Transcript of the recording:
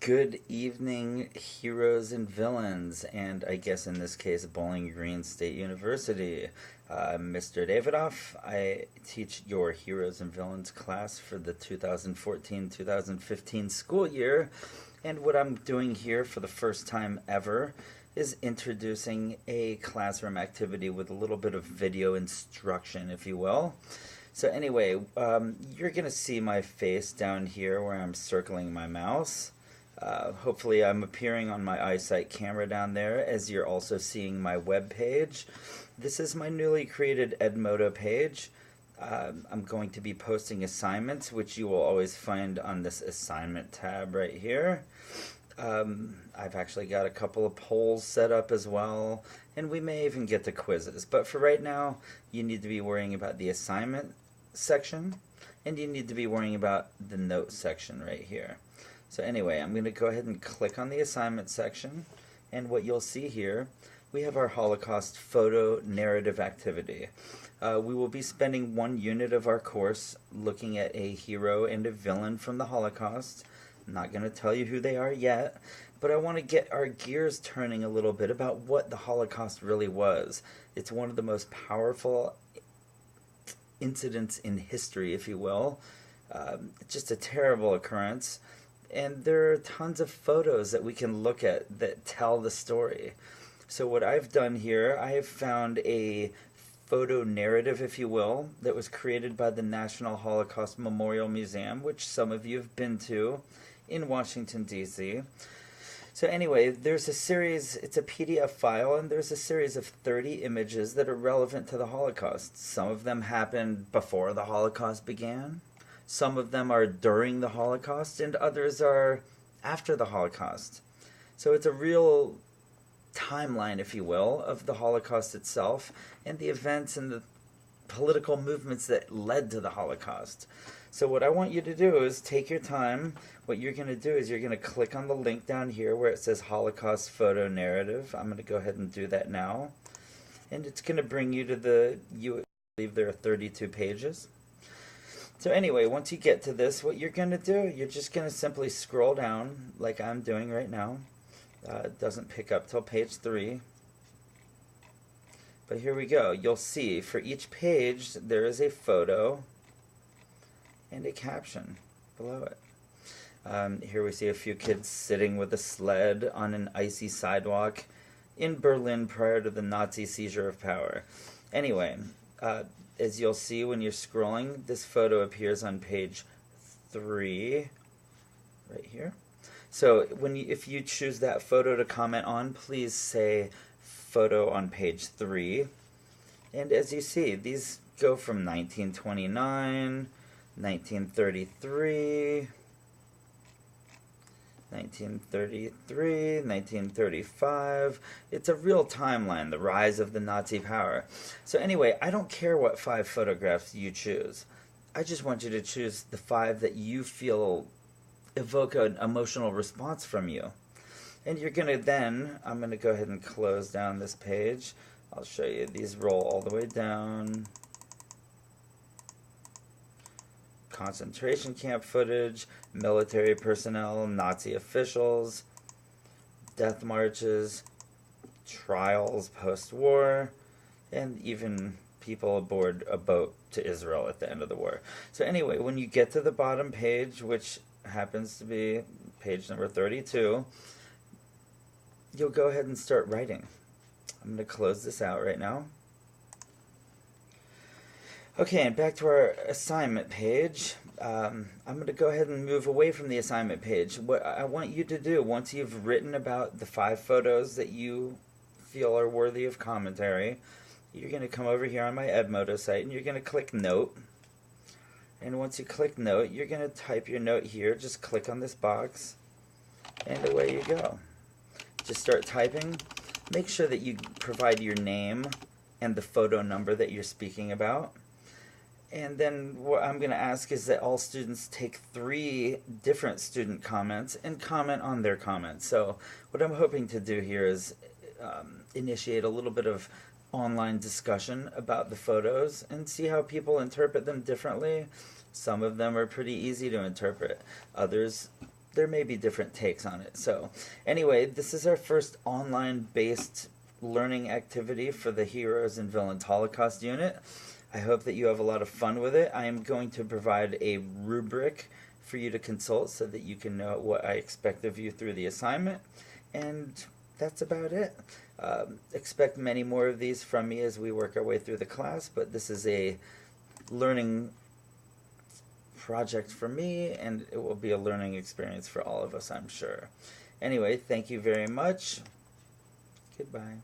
Good evening, heroes and villains, and I guess in this case, Bowling Green State University. I'm Mr. Davidoff. I teach your Heroes and Villains class for the 2014-2015 school year, and what I'm doing here for the first time ever is introducing a classroom activity with a little bit of video instruction, if you will. So anyway, you're going to see my face down here where I'm circling my mouse. Hopefully I'm appearing on my eyesight camera down there as you're also seeing my web page. This is my newly created Edmodo page. I'm going to be posting assignments, which you will always find on this assignment tab right here. I've actually got a couple of polls set up as well, and we may even get to quizzes. But for right now, you need to be worrying about the assignment section, and you need to be worrying about the note section right here. So anyway, I'm going to go ahead and click on the assignment section, and what you'll see here, we have our Holocaust photo narrative activity. We will be spending 1 unit of our course looking at a hero and a villain from the Holocaust. I'm not going to tell you who they are yet, but I want to get our gears turning a little bit about what the Holocaust really was. It's one of the most powerful incidents in history, if you will. Just a terrible occurrence. And there are tons of photos that we can look at that tell the story. So what I've done here, I have found a photo narrative, if you will, that was created by the National Holocaust Memorial Museum, which some of you have been to in Washington, D.C. So anyway, there's a series, it's a PDF file, and there's a series of 30 images that are relevant to the Holocaust. Some of them happened before the Holocaust began. Some of them are during the Holocaust, and others are after the Holocaust. So it's a real timeline, if you will, of the Holocaust itself and the events and the political movements that led to the Holocaust. So what I want you to do is take your time. What you're going to do is you're going to click on the link down here where it says Holocaust Photo Narrative. I'm going to go ahead and do that now. And it's going to bring you to I believe there are 32 pages. So anyway, once you get to this, what you're going to do, you're just going to simply scroll down like I'm doing right now. It doesn't pick up till page 3. But here we go. You'll see for each page there is a photo and a caption below it. Here we see a few kids sitting with a sled on an icy sidewalk in Berlin prior to the Nazi seizure of power. Anyway, as you'll see when you're scrolling, this photo appears on page 3, right here. So if you choose that photo to comment on, please say photo on page 3. And as you see, these go from 1929, 1933, 1933, 1935. It's a real timeline, the rise of the Nazi power. So anyway, I don't care what 5 photographs you choose. I just want you to choose the 5 that you feel evoke an emotional response from you. And you're going to then, I'm going to go ahead and close down this page. I'll show you. These roll all the way down. Concentration camp footage, military personnel, Nazi officials, death marches, trials post-war, and even people aboard a boat to Israel at the end of the war. So anyway, when you get to the bottom page, which happens to be page number 32, you'll go ahead and start writing. I'm going to close this out right now. Okay, and back to our assignment page. I'm going to go ahead and move away from the assignment page. What I want you to do, once you've written about the 5 photos that you feel are worthy of commentary, you're going to come over here on my Edmodo site and you're going to click Note. And once you click Note, you're going to type your note here. Just click on this box, and away you go. Just start typing. Make sure that you provide your name and the photo number that you're speaking about. And then what I'm going to ask is that all students take 3 different student comments and comment on their comments. So what I'm hoping to do here is initiate a little bit of online discussion about the photos and see how people interpret them differently. Some of them are pretty easy to interpret. Others there may be different takes on it. So anyway, this is our first online-based learning activity for the Heroes and Villains Holocaust unit. I hope that you have a lot of fun with it. I am going to provide a rubric for you to consult so that you can know what I expect of you through the assignment. And that's about it. Expect many more of these from me as we work our way through the class, but this is a learning project for me, and it will be a learning experience for all of us, I'm sure. Anyway, thank you very much. Goodbye.